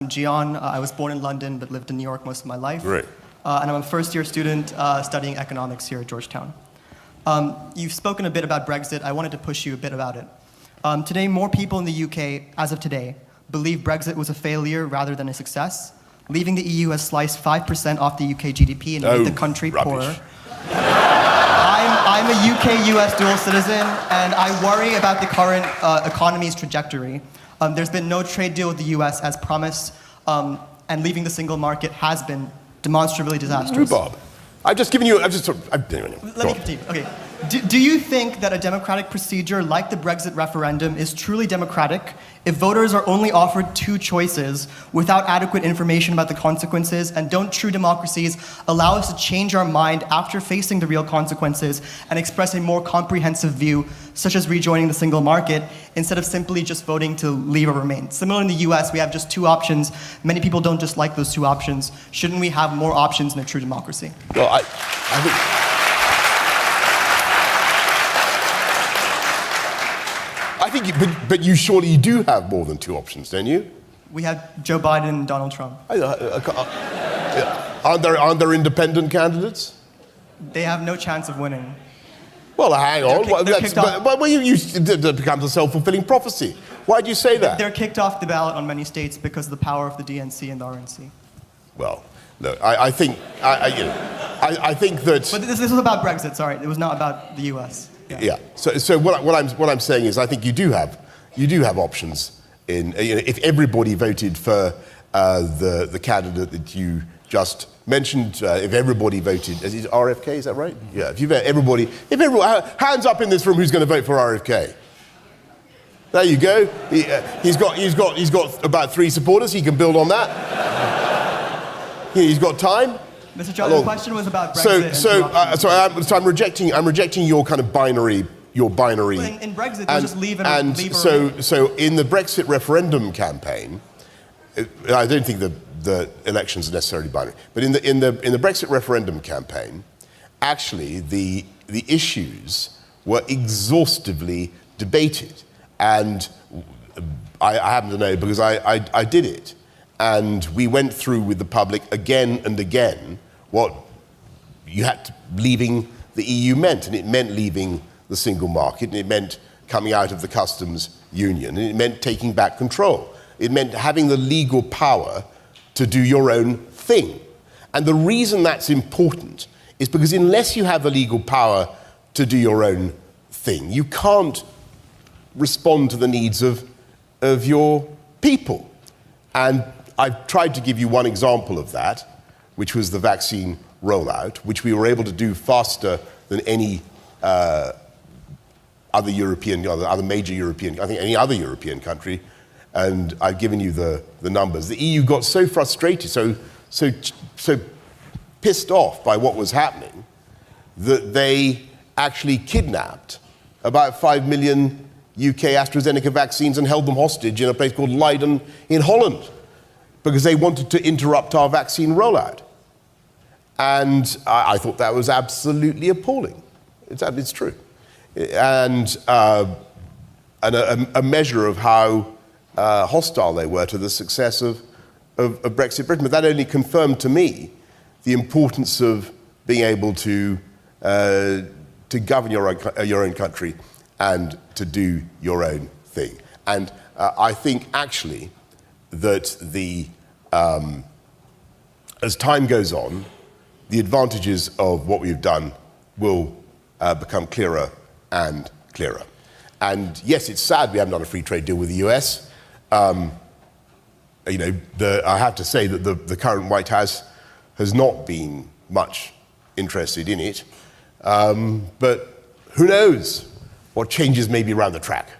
I'm Gion. I was born in London but lived in New York most of my life. Right. And I'm a first-year student studying economics here at Georgetown. You've spoken a bit about Brexit. I wanted to push you a bit about it. Today, more people in the UK, as of today, believe Brexit was a failure rather than a success. Leaving the EU has sliced 5% off the UK GDP and made the country poorer. I'm a UK-US dual citizen, and I worry about the current economy's trajectory. There's been no trade deal with the US as promised, and leaving the single market has been demonstrably disastrous. Rhubarb. I've just given you, Let me continue. Okay. Do you think that a democratic procedure like the Brexit referendum is truly democratic if voters are only offered two choices without adequate information about the consequences? And don't true democracies allow us to change our mind after facing the real consequences and express a more comprehensive view, such as rejoining the single market, instead of simply just voting to leave or remain? Similar in the US, we have just two options. Many people don't just like those two options. Shouldn't we have more options in a true democracy? Well, I think... but you surely do have more than two options, don't you? We have Joe Biden and Donald Trump. Aren't there independent candidates? They have no chance of winning. Well, hang on. That becomes a self-fulfilling prophecy. Why do you say that? They're kicked off the ballot on many states because of the power of the DNC and the RNC. Well, no, I think that... But this was about Brexit, sorry. It was not about the US. Yeah. So what I'm saying is, I think you do have options in. If everybody voted for the candidate that you just mentioned, if everybody voted, is it RFK? Is that right? Yeah. If everybody, hands up in this room, who's going to vote for RFK? There you go. He's got about 3 supporters. He can build on that. He's got time. Mr. John, the question was about Brexit. So I'm rejecting your kind of binary. Well, in Brexit, they'll just leave and leave. So in the Brexit referendum campaign, I don't think the elections are necessarily binary. But in the Brexit referendum campaign, actually the issues were exhaustively debated, and I happen to know because I did it, and we went through with the public again and again what leaving the EU meant, and it meant leaving the single market, and it meant coming out of the customs union, and it meant taking back control. It meant having the legal power to do your own thing. And the reason that's important is because unless you have the legal power to do your own thing, you can't respond to the needs of your people. And I've tried to give you one example of that, which was the vaccine rollout, which we were able to do faster than any other major European, I think any other European country, and I've given you the numbers. The EU got so frustrated, so pissed off by what was happening, that they actually kidnapped about 5 million UK AstraZeneca vaccines and held them hostage in a place called Leiden in Holland, because they wanted to interrupt our vaccine rollout. And I thought that was absolutely appalling. It's true. And a measure of how hostile they were to the success of Brexit Britain. But that only confirmed to me the importance of being able to govern your own country and to do your own thing. And I think actually that as time goes on, the advantages of what we've done will become clearer and clearer. And yes, it's sad we haven't done a free trade deal with the US. I have to say that the current White House has not been much interested in it. But who knows what changes may be around the track.